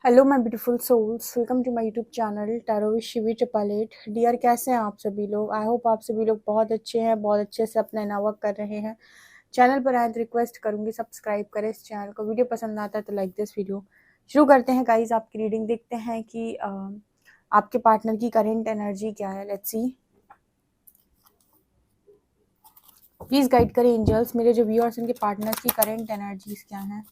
Hello my beautiful souls, welcome to my YouTube channel tarot with Shivi triple eight. Dear, कैसे हैं आप सभी लोग? आई होप आप सभी लोग बहुत अच्छे हैं, बहुत अच्छे से अपना नया वर्क कर रहे हैं। चैनल पर आए तो रिक्वेस्ट करूंगी सब्सक्राइब करें इस चैनल को। वीडियो पसंद आता है तो लाइक दिस वीडियो। शुरू करते हैं गाइज आपकी रीडिंग। देखते हैं कि आपके पार्टनर की करेंट एनर्जी क्या है। Let's see. प्लीज गाइड करें एंजल्स, मेरे जो व्यूअर्स उनके पार्टनर्स की करेंट एनर्जीज क्या है।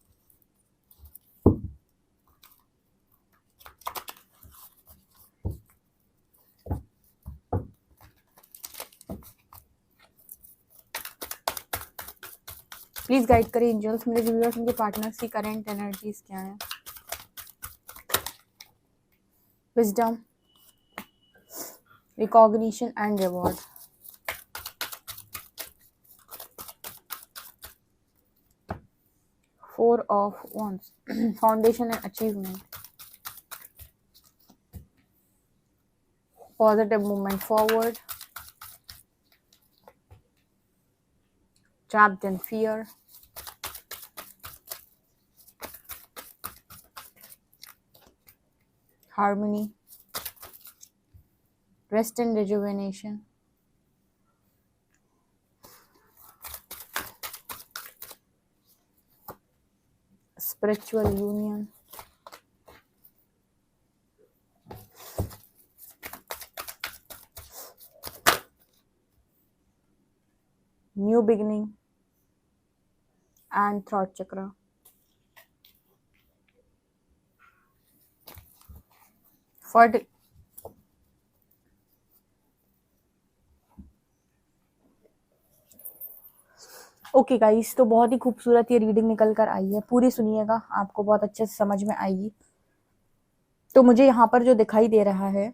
प्लीज गाइड करें एंजल्स, मेरे जो व्यूअर्स उनके पार्टनर्स की करेंट एनर्जीज क्या है। Wisdom, recognition and reward. Four of Wands, foundation and achievement. Positive movement forward. Trapped in fear. Harmony. Rest and rejuvenation. Spiritual union. New beginning. And throat chakra. Okay guys, तो बहुत ही खूबसूरत ये reading निकल कर आई है। पूरी सुनिएगा, आपको बहुत अच्छे से समझ में आएगी। तो मुझे यहाँ पर जो दिखाई दे रहा है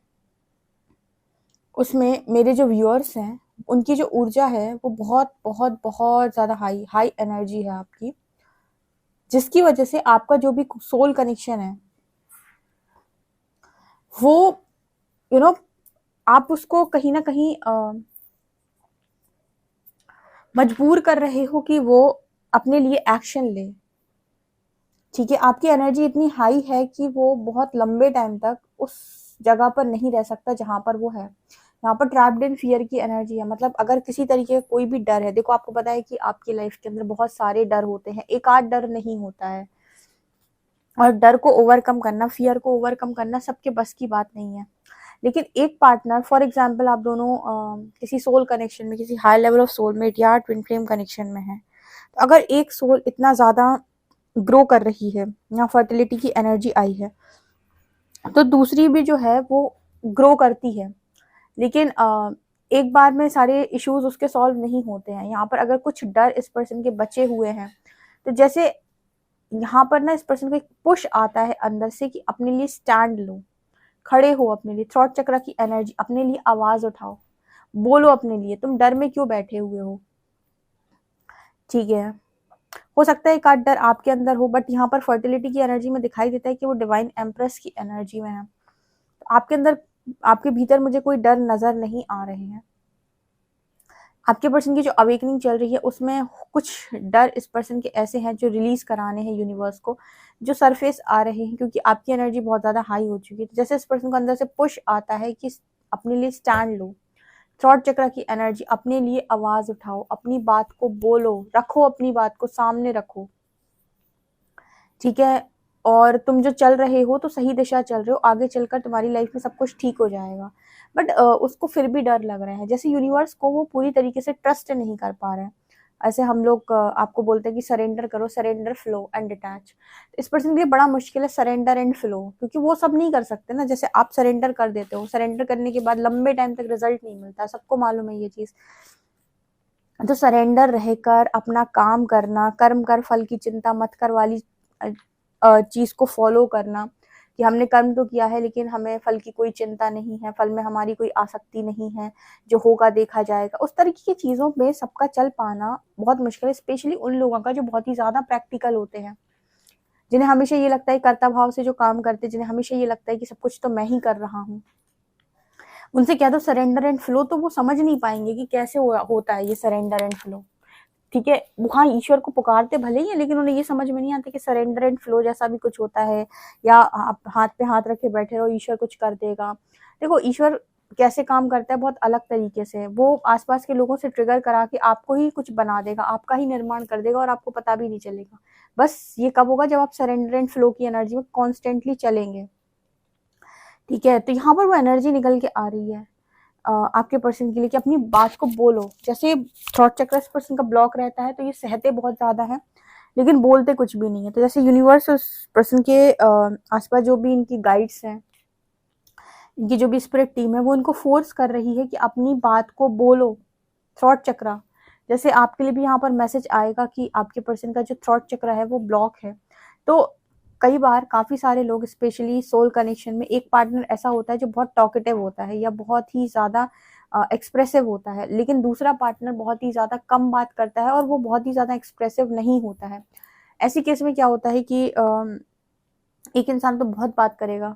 उसमें मेरे जो व्यूअर्स हैं उनकी जो ऊर्जा है वो बहुत बहुत बहुत ज़्यादा हाई एनर्जी है आपकी, जिसकी वजह से आपका जो भी सोल कनेक्शन है वो आप उसको कहीं ना कहीं मजबूर कर रहे हो कि वो अपने लिए एक्शन ले। ठीक है, आपकी एनर्जी इतनी हाई है कि वो बहुत लंबे टाइम तक उस जगह पर नहीं रह सकता जहां पर वो है। यहाँ पर ट्रैप्ड इन फियर की एनर्जी है। मतलब अगर किसी तरीके का कोई भी डर है, देखो आपको पता है कि आपकी लाइफ के अंदर बहुत सारे डर होते हैं, एक आध डर नहीं होता है। और डर को ओवरकम करना, फियर को ओवरकम करना सबके बस की बात नहीं है। लेकिन एक पार्टनर, फॉर एग्जाम्पल आप दोनों किसी सोल कनेक्शन में, किसी हाई लेवल ऑफ सोलमेट या ट्विन फ्लेम कनेक्शन में है, तो अगर एक सोल इतना ज़्यादा ग्रो कर रही है या फर्टिलिटी की एनर्जी आई है, तो दूसरी भी जो है वो ग्रो करती है। लेकिन एक बार में सारे इश्यूज उसके सॉल्व नहीं होते हैं। यहाँ पर अगर कुछ डर इस पर्सन के बचे हुए हैं, तो जैसे यहाँ पर ना इस पर्सन को एक पुश आता है अंदर से कि अपने लिए स्टैंड लो, खड़े हो अपने लिए। थ्रॉट चक्र की एनर्जी, अपने लिए आवाज उठाओ, बोलो अपने लिए, तुम डर में क्यों बैठे हुए हो। ठीक है, हो सकता है एक आध डर आपके अंदर हो, बट यहाँ पर फर्टिलिटी की एनर्जी में दिखाई देता है कि वो डिवाइन एम्प्रेस की एनर्जी में है। तो आपके अंदर, आपके भीतर मुझे कोई डर नजर नहीं आ रहे हैं। आपके पर्सन की जो अवेकनिंग चल रही है उसमें कुछ डर इस पर्सन के ऐसे हैं जो रिलीज कराने हैं यूनिवर्स को, जो सरफेस आ रहे हैं, क्योंकि आपकी एनर्जी बहुत ज्यादा हाई हो चुकी है। तो जैसे इस पर्सन को अंदर से पुश आता है कि अपने लिए स्टैंड लो, थ्रॉट चक्र की एनर्जी, अपने लिए आवाज उठाओ, अपनी बात को बोलो, रखो अपनी बात को सामने रखो। ठीक है, और तुम जो चल रहे हो तो सही दिशा चल रहे हो, आगे चलकर तुम्हारी लाइफ में सब कुछ ठीक हो जाएगा। बट उसको फिर भी डर लग रहा है, जैसे यूनिवर्स को वो पूरी तरीके से ट्रस्ट नहीं कर पा रहे हैं। ऐसे हम लोग आपको बोलते हैं कि सरेंडर करो, सरेंडर, फ्लो एंड डिटैच। तो इस पर्सन के लिए बड़ा मुश्किल है सरेंडर एंड फ्लो, क्योंकि वो सब नहीं कर सकते ना। जैसे आप सरेंडर कर देते हो, सरेंडर करने के बाद लंबे टाइम तक रिजल्ट नहीं मिलता, सबको मालूम है ये चीज। तो सरेंडर रहकर अपना काम करना, कर्म कर फल की चिंता मत कर वाली चीज को फॉलो करना, कि हमने कर्म तो किया है लेकिन हमें फल की कोई चिंता नहीं है, फल में हमारी कोई आसक्ति नहीं है, जो होगा देखा जाएगा, उस तरीके की चीजों में सबका चल पाना बहुत मुश्किल है। स्पेशली उन लोगों का जो बहुत ही ज्यादा प्रैक्टिकल होते हैं, जिन्हें हमेशा ये लगता है कर्ता भाव से जो काम करते हैं, जिन्हें हमेशा ये लगता है कि सब कुछ तो मैं ही कर रहा हूँ, उनसे कह दो सरेंडर एंड फ्लो, तो वो समझ नहीं पाएंगे कि कैसे होता है ये सरेंडर एंड फ्लो। ठीक है, वो हाँ ईश्वर को पुकारते भले ही है, लेकिन उन्हें ये समझ में नहीं आता कि सरेंडर एंड फ्लो जैसा भी कुछ होता है, या आप हाथ पे हाथ रख के बैठे रहो ईश्वर कुछ कर देगा। देखो ईश्वर कैसे काम करता है, बहुत अलग तरीके से। वो आसपास के लोगों से ट्रिगर करा के आपको ही कुछ बना देगा, आपका ही निर्माण कर देगा और आपको पता भी नहीं चलेगा। बस ये कब होगा, जब आप सरेंडर एंड फ्लो की एनर्जी में कॉन्स्टेंटली चलेंगे। ठीक है, तो यहाँ पर वो एनर्जी निकल के आ रही है आपके पर्सन के लिए कि अपनी बात को बोलो। जैसे थ्रॉट चक्र इस पर्सन का ब्लॉक रहता है तो ये सहते बहुत ज्यादा है लेकिन बोलते कुछ भी नहीं है। तो जैसे यूनिवर्स उस पर्सन के आसपास जो भी इनकी गाइड्स हैं, इनकी जो भी स्पिरिट टीम है, वो इनको फोर्स कर रही है कि अपनी बात को बोलो। थ्रॉट चक्र, जैसे आपके लिए भी यहाँ पर मैसेज आएगा कि आपके पर्सन का जो थ्रॉट चक्र है वो ब्लॉक है। तो कई बार काफी सारे लोग, स्पेशली सोल कनेक्शन में, एक पार्टनर ऐसा होता है जो बहुत टॉकेटिव होता है या बहुत ही ज्यादा एक्सप्रेसिव होता है, लेकिन दूसरा पार्टनर बहुत ही ज्यादा कम बात करता है और वो बहुत ही ज्यादा एक्सप्रेसिव नहीं होता है। ऐसी केस में क्या होता है कि एक इंसान तो बहुत बात करेगा,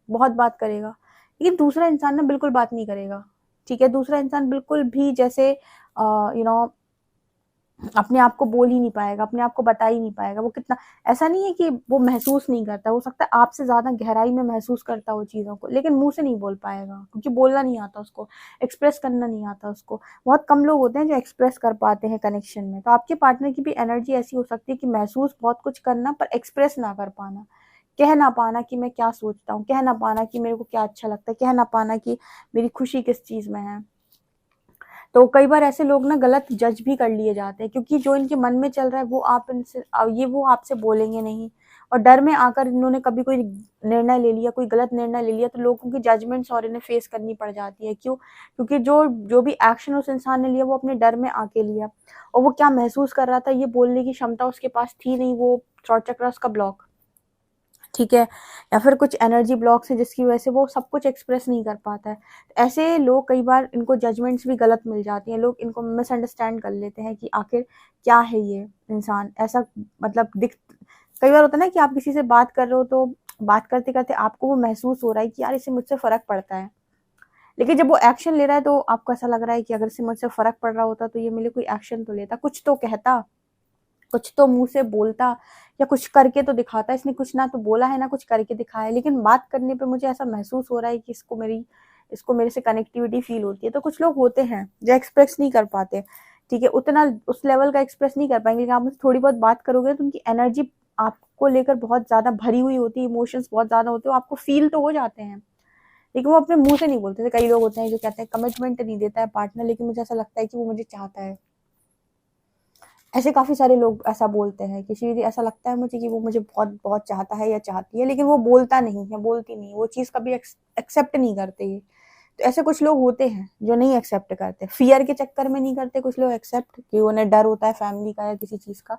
बहुत बात करेगा, लेकिन दूसरा इंसान ना बिल्कुल बात नहीं करेगा। ठीक है, दूसरा इंसान बिल्कुल भी जैसे अपने आप को बोल ही नहीं पाएगा, अपने आप को बता ही नहीं पाएगा। वो कितना, ऐसा नहीं है कि वो महसूस नहीं करता, हो सकता है आपसे ज्यादा गहराई में महसूस करता हो चीजों को, लेकिन मुंह से नहीं बोल पाएगा क्योंकि बोलना नहीं आता उसको, एक्सप्रेस करना नहीं आता उसको। बहुत कम लोग होते हैं जो एक्सप्रेस कर पाते हैं कनेक्शन में। तो आपके पार्टनर की भी एनर्जी ऐसी हो सकती है कि महसूस बहुत कुछ करना पर एक्सप्रेस ना कर पाना, कह ना पाना कि मैं क्या सोचता हूँ, कह ना पाना कि मेरे को क्या अच्छा लगता है, कह ना पाना कि मेरी खुशी किस चीज में है। तो कई बार ऐसे लोग ना गलत जज भी कर लिए जाते हैं क्योंकि जो इनके मन में चल रहा है वो आप इनसे, ये वो आपसे बोलेंगे नहीं। और डर में आकर इन्होंने कभी कोई निर्णय ले लिया, कोई गलत निर्णय ले लिया, तो लोगों की जजमेंट्स और इन्हें फेस करनी पड़ जाती है। क्यों? क्योंकि जो जो भी एक्शन उस इंसान ने लिया वो अपने डर में आके लिया, और वो क्या महसूस कर रहा था ये बोलने की क्षमता उसके पास थी नहीं, वो थ्रॉट चक्र उसका ब्लॉक। ठीक है, या फिर कुछ एनर्जी ब्लॉक्स है जिसकी वजह से वो सब कुछ एक्सप्रेस नहीं कर पाता है। ऐसे लोग कई बार इनको जजमेंट्स भी गलत मिल जाती हैं, लोग इनको मिसअंडरस्टैंड कर लेते हैं कि आखिर क्या है ये इंसान ऐसा, मतलब दिख, कई बार होता है ना कि आप किसी से बात कर रहे हो तो बात करते करते आपको वो महसूस हो रहा है कि यार इससे मुझसे फर्क पड़ता है, लेकिन जब वो एक्शन ले रहा है तो आपको ऐसा लग रहा है कि अगर इससे मुझसे फर्क पड़ रहा होता तो ये मेरे कोई एक्शन तो लेता, कुछ तो कहता, कुछ तो मुंह से बोलता, या कुछ करके तो दिखाता। इसने कुछ ना तो बोला है ना कुछ करके दिखाया है, लेकिन बात करने पे मुझे ऐसा महसूस हो रहा है कि इसको मेरे से कनेक्टिविटी फील होती है। तो कुछ लोग होते हैं जो एक्सप्रेस नहीं कर पाते, ठीक है, उतना उस लेवल का एक्सप्रेस नहीं कर पाएंगे, लेकिन आप उनसे थोड़ी बहुत बात करोगे तो उनकी एनर्जी आपको लेकर बहुत ज्यादा भरी हुई होती है, इमोशंस बहुत ज्यादा होते हैं, आपको फील तो हो जाते हैं, लेकिन वो अपने मुंह से नहीं बोलते। कई लोग होते हैं जो कहते हैं कमिटमेंट नहीं देता है पार्टनर, लेकिन मुझे ऐसा लगता है कि वो मुझे चाहता है। ऐसे काफी सारे लोग ऐसा बोलते हैं, किसी भी ऐसा लगता है मुझे कि वो मुझे बहुत बहुत चाहता है या चाहती है, लेकिन वो बोलता नहीं है, बोलती नहीं, वो चीज कभी एक्सेप्ट नहीं करते ये। तो ऐसे कुछ लोग होते हैं जो नहीं एक्सेप्ट करते, फियर के चक्कर में नहीं करते कुछ लोग एक्सेप्ट, कि उन्हें डर होता है फैमिली का या किसी चीज का।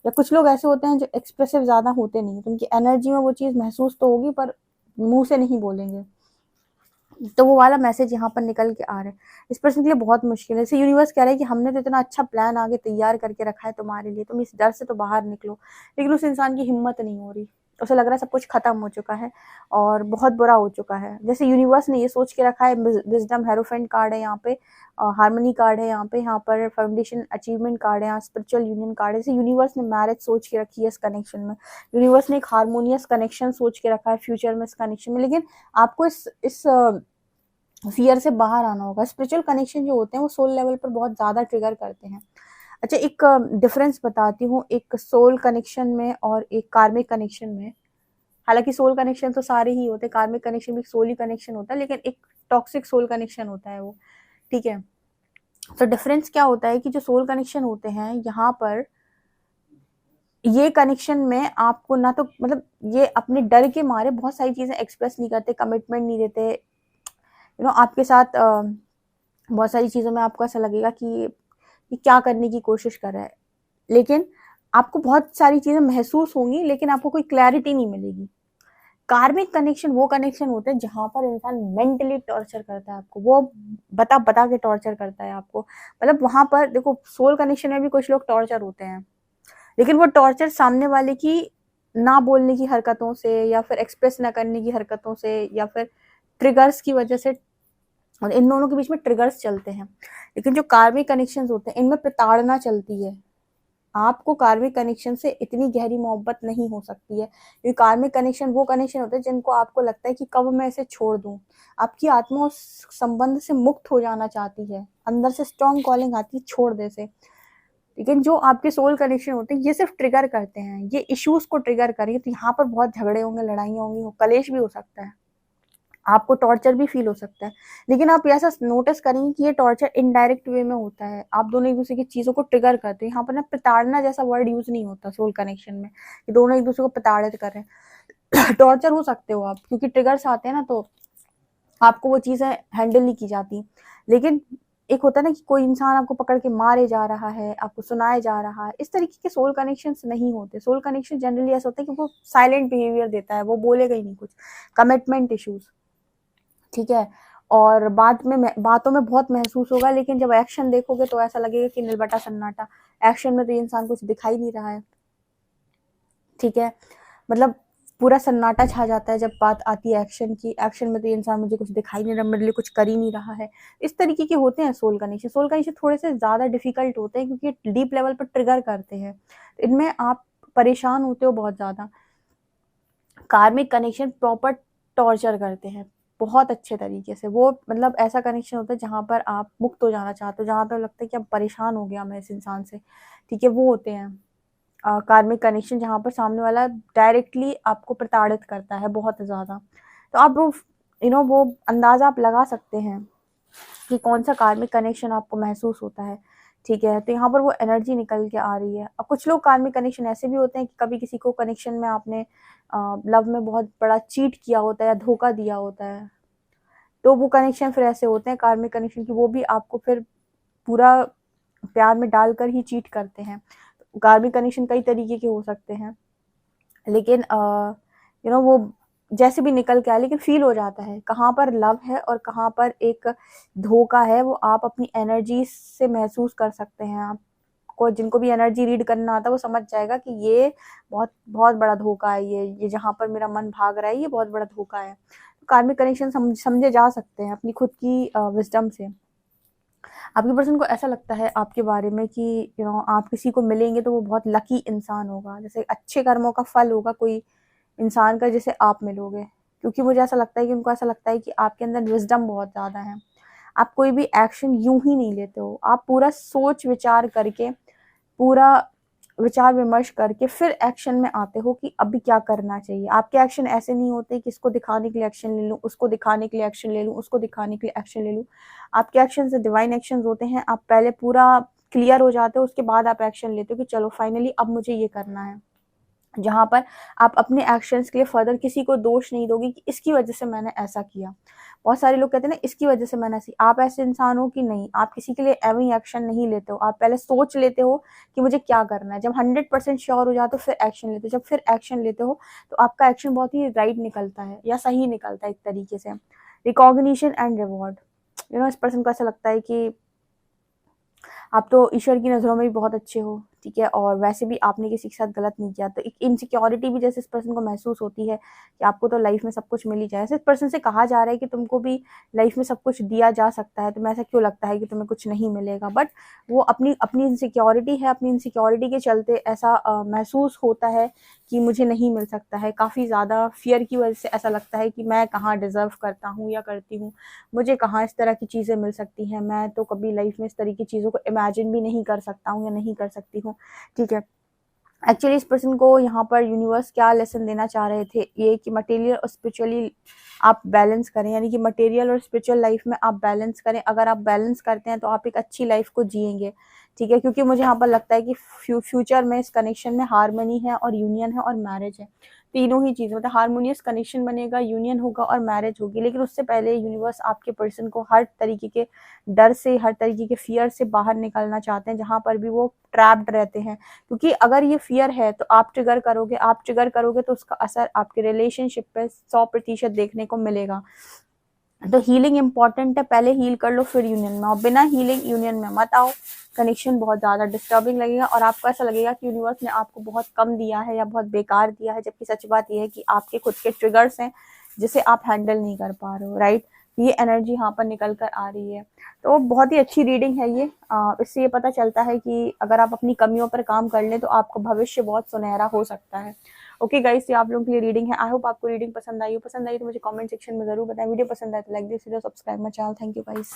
या कुछ लोग ऐसे होते हैं जो एक्सप्रेसिव ज्यादा होते नहीं, तो उनकी एनर्जी में वो चीज महसूस तो होगी पर मुंह से नहीं बोलेंगे। तो वो वाला मैसेज यहाँ पर निकल के आ रहा है, इस पर्सन के लिए बहुत मुश्किल है। यूनिवर्स कह रहा है कि हमने तो इतना अच्छा प्लान आगे तैयार करके रखा है तुम्हारे लिए, तुम इस डर से तो बाहर निकलो, लेकिन उस इंसान की हिम्मत नहीं हो रही, उसे लग रहा है सब कुछ खत्म हो चुका है और बहुत बुरा हो चुका है। जैसे यूनिवर्स ने ये सोच के रखा है, विजडम हेरोफेंट कार्ड है यहाँ पे, हार्मनी कार्ड है यहाँ पर फाउंडेशन अचीवमेंट कार्ड है, यहाँ स्पिरिचुअल यूनियन कार्ड है। जैसे यूनिवर्स ने मैरिज सोच के रखी है इस कनेक्शन में, यूनिवर्स ने एक हारमोनियस कनेक्शन सोच के रखा है फ्यूचर में इस कनेक्शन में, लेकिन आपको इस फियर से बाहर आना होगा। स्पिरिचुअल कनेक्शन जो होते हैं वो सोल लेवल पर बहुत ज्यादा ट्रिगर करते हैं। अच्छा, एक डिफरेंस बताती हूँ एक सोल कनेक्शन में और एक कार्मिक कनेक्शन में। हालांकि सोल कनेक्शन तो सारे ही होते हैं, कार्मिक कनेक्शन भी सोल ही कनेक्शन होता है, लेकिन एक टॉक्सिक सोल कनेक्शन होता है वो। ठीक है, तो डिफरेंस क्या होता है कि जो सोल कनेक्शन होते हैं यहाँ पर, ये कनेक्शन में आपको ना तो मतलब ये अपने डर के मारे बहुत सारी चीजें एक्सप्रेस नहीं करते, कमिटमेंट नहीं देते, आपके साथ बहुत सारी चीजों में आपको ऐसा लगेगा कि ये क्या करने की कोशिश कर रहा है, लेकिन आपको बहुत सारी चीजें महसूस होंगी लेकिन आपको कोई क्लैरिटी नहीं मिलेगी। कार्मिक कनेक्शन वो कनेक्शन होते हैं जहां पर इंसान मेंटली टॉर्चर करता है आपको, वो बता बता के टॉर्चर करता है आपको। मतलब वहां पर देखो, सोल कनेक्शन में भी कुछ लोग टॉर्चर होते हैं, लेकिन वो टॉर्चर सामने वाले की ना बोलने की हरकतों से, या फिर एक्सप्रेस ना करने की हरकतों से, या फिर ट्रिगर्स की वजह से, और इन दोनों के बीच में ट्रिगर्स चलते हैं। लेकिन जो कार्मिक कनेक्शंस होते हैं इनमें प्रताड़ना चलती है, आपको कार्मिक कनेक्शन से इतनी गहरी मोहब्बत नहीं हो सकती है, क्योंकि कार्मिक कनेक्शन वो कनेक्शन होते हैं जिनको आपको लगता है कि कब मैं इसे छोड़ दूं। आपकी आत्मा उस संबंध से मुक्त हो जाना चाहती है, अंदर से स्ट्रॉन्ग कॉलिंग आती है छोड़ दे से। लेकिन जो आपके सोल कनेक्शन होते हैं ये सिर्फ ट्रिगर करते हैं, ये इश्यूज को ट्रिगर करेंगे, तो यहाँ पर बहुत झगड़े होंगे, लड़ाइयाँ होंगी, कलेश भी हो सकता है, आपको टॉर्चर भी फील हो सकता है। लेकिन आप ऐसा नोटिस करेंगे कि ये टॉर्चर इनडायरेक्ट वे में होता है, आप दोनों एक दूसरे की चीजों को ट्रिगर करते हैं। यहाँ पर ना प्रताड़ना जैसा वर्ड यूज नहीं होता सोल कनेक्शन में, कि दोनों एक दूसरे को प्रताड़ित कर रहे हैं। टॉर्चर हो सकते हो आप, क्योंकि ट्रिगर्स आते हैं ना, तो आपको वो चीजें हैंडल नहीं की जाती। लेकिन एक होता है ना कि कोई इंसान आपको पकड़ के मारे जा रहा है, आपको सुनाए जा रहा है, इस तरीके के सोल कनेक्शंस नहीं होते। सोल कनेक्शन जनरली ऐसा होता है कि वो साइलेंट बिहेवियर देता है, वो बोलेगा ही नहीं कुछ। कमिटमेंट इश्यूज, ठीक है, और बातों में बहुत महसूस होगा, लेकिन जब एक्शन देखोगे तो ऐसा लगेगा कि नीलबटा सन्नाटा। एक्शन में तो ये इंसान कुछ दिखाई नहीं रहा है, ठीक है, मतलब पूरा सन्नाटा छा जाता है जब बात आती है एक्शन की। एक्शन में तो ये इंसान मुझे कुछ दिखाई नहीं रहा, मेरे लिए कुछ कर ही नहीं रहा है। इस तरीके के होते हैं सोल कनेक्शन। सोल कनेक्शन थोड़े से ज्यादा डिफिकल्ट होते हैं, क्योंकि डीप लेवल पर ट्रिगर करते हैं, इनमें आप परेशान होते हो बहुत ज्यादा। कार्मिक कनेक्शन प्रॉपर टॉर्चर करते हैं बहुत अच्छे तरीके से। वो मतलब ऐसा कनेक्शन होता है जहां पर आप मुक्त हो जाना चाहते हो, जहां पर लगता है कि अब परेशान हो गया मैं इस इंसान से, ठीक है, वो होते हैं कार्मिक कनेक्शन, जहां पर सामने वाला डायरेक्टली आपको प्रताड़ित करता है बहुत ज्यादा। तो आप वो वो अंदाजा आप लगा सकते हैं कि कौन सा कार्मिक कनेक्शन आपको महसूस होता है, ठीक है। तो यहाँ पर वो एनर्जी निकल के आ रही है। अब कुछ लोग कार्मिक कनेक्शन ऐसे भी होते हैं कि कभी किसी को कनेक्शन में आपने लव में बहुत बड़ा चीट किया होता है या धोखा दिया होता है, तो वो कनेक्शन फिर ऐसे होते हैं कार्मिक कनेक्शन की, वो भी आपको फिर पूरा प्यार में डालकर ही चीट करते हैं। कार्मिक कनेक्शन कई तरीके के हो सकते हैं, लेकिन वो जैसे भी निकल के आए, लेकिन फील हो जाता है कहाँ पर लव है और कहाँ पर एक धोखा है, वो आप अपनी एनर्जी से महसूस कर सकते हैं। आपको जिनको भी एनर्जी रीड करना आता है वो समझ जाएगा कि ये बहुत बहुत बड़ा धोखा है, ये जहाँ पर मेरा मन भाग रहा है ये बहुत बड़ा धोखा है। तो कार्मिक कनेक्शन समझे जा सकते हैं अपनी खुद की विजडम से। आपके पर्सन को ऐसा लगता है आपके बारे में कि आप किसी को मिलेंगे तो वो बहुत लकी इंसान होगा, जैसे अच्छे कर्मों का फल होगा कोई इंसान का, जैसे आप मिलोगे। क्योंकि मुझे ऐसा लगता है कि उनको ऐसा लगता है कि आपके अंदर विजडम बहुत ज़्यादा है। आप कोई भी एक्शन यूं ही नहीं लेते हो, आप पूरा सोच विचार करके, पूरा विचार विमर्श करके फिर एक्शन में आते हो कि अभी क्या करना चाहिए। आपके एक्शन ऐसे नहीं होते कि इसको दिखाने के लिए एक्शन ले लूँ, उसको दिखाने के लिए एक्शन ले लूँ, उसको दिखाने के लिए एक्शन ले लूँ। आपके एक्शन से डिवाइन एक्शन होते हैं। आप पहले पूरा क्लियर हो जाते हो, उसके बाद आप एक्शन लेते हो कि चलो फाइनली अब मुझे ये करना है। जहां पर आप अपने एक्शंस के लिए फर्दर किसी को दोष नहीं दोगे कि इसकी वजह से मैंने ऐसा किया। बहुत सारे लोग कहते हैं ना इसकी वजह से मैंने ऐसी, आप ऐसे इंसान हो कि नहीं, आप किसी के लिए एवं एक्शन नहीं लेते हो। आप पहले सोच लेते हो कि मुझे क्या करना है, जब 100% श्योर हो जाते हो फिर एक्शन लेते हो। जब फिर एक्शन लेते हो तो आपका एक्शन बहुत ही राइट निकलता है या सही निकलता है एक तरीके से। रिकॉग्निशन एंड रिवॉर्ड, इस पर्सन को ऐसा लगता है कि आप तो ईश्वर की नज़रों में भी बहुत अच्छे हो, ठीक है, और वैसे भी आपने किसी के साथ गलत नहीं किया। तो एक इनसिक्योरिटी भी जैसे इस पर्सन को महसूस होती है कि आपको तो लाइफ में सब कुछ मिल ही जाए। ऐसे इस पर्सन से कहा जा रहा है कि तुमको भी लाइफ में सब कुछ दिया जा सकता है, तुम्हें ऐसा क्यों लगता है कि तुम्हें कुछ नहीं मिलेगा। बट वो अपनी अपनी इनसिक्योरिटी है, अपनी इनसिक्योरिटी के चलते ऐसा महसूस होता है कि मुझे नहीं मिल सकता है। काफ़ी ज़्यादा फियर की वजह से ऐसा लगता है कि मैं कहाँ डिज़र्व करता हूँ या करती हूँ, मुझे कहाँ इस तरह की चीज़ें मिल सकती हैं, मैं तो कभी लाइफ में इस तरह की चीज़ों को इमेजिन भी नहीं कर सकता हूँ या नहीं कर सकती हूँ, ठीक है। एक्चुअली इस पर्सन को यहाँ पर यूनिवर्स क्या लेसन देना चाह रहे थे, ये कि मटेरियल और स्पिरिचुअली आप बैलेंस करें, यानी कि मटेरियल और स्पिरिचुअल लाइफ में आप बैलेंस करें। अगर आप बैलेंस करते हैं तो आप एक अच्छी लाइफ को जिएंगे, ठीक है। क्योंकि मुझे यहाँ पर लगता है कि फ्यूचर में इस कनेक्शन में हारमोनी है और यूनियन है और मैरिज है, तीनों ही चीज़, मतलब हारमोनियस कनेक्शन बनेगा, यूनियन होगा और मैरिज होगी। लेकिन उससे पहले यूनिवर्स आपके पर्सन को हर तरीके के डर से, हर तरीके के फियर से बाहर निकालना चाहते हैं, जहाँ पर भी वो ट्रैप्ड रहते हैं। क्योंकि अगर ये फियर है तो आप ट्रिगर करोगे तो उसका असर आपके रिलेशनशिप पे 100% देखने को मिलेगा। तो हीलिंग इंपॉर्टेंट है, पहले हील कर लो फिर यूनियन में आओ, बिना हीलिंग यूनियन में मत आओ। कनेक्शन बहुत ज़्यादा डिस्टर्बिंग लगेगा और आपको ऐसा लगेगा कि यूनिवर्स ने आपको बहुत कम दिया है या बहुत बेकार दिया है। जबकि सच बात यह है कि आपके खुद के ट्रिगर्स हैं जिसे आप हैंडल नहीं कर पा रहे हो, राइट। ये एनर्जी यहाँ पर निकल कर आ रही है। तो बहुत ही अच्छी रीडिंग है ये। इससे ये पता चलता है कि अगर आप अपनी कमियों पर काम कर लें तो आपका भविष्य बहुत सुनहरा हो सकता है। ओके गाइस, ये आप लोगों के लिए रीडिंग है। आई होप आपको रीडिंग पसंद आई हो। पसंद आई तो मुझे कमेंट सेक्शन में जरूर बताएं। वीडियो पसंद आए तो like this video, subscribe my channel. Thank you guys.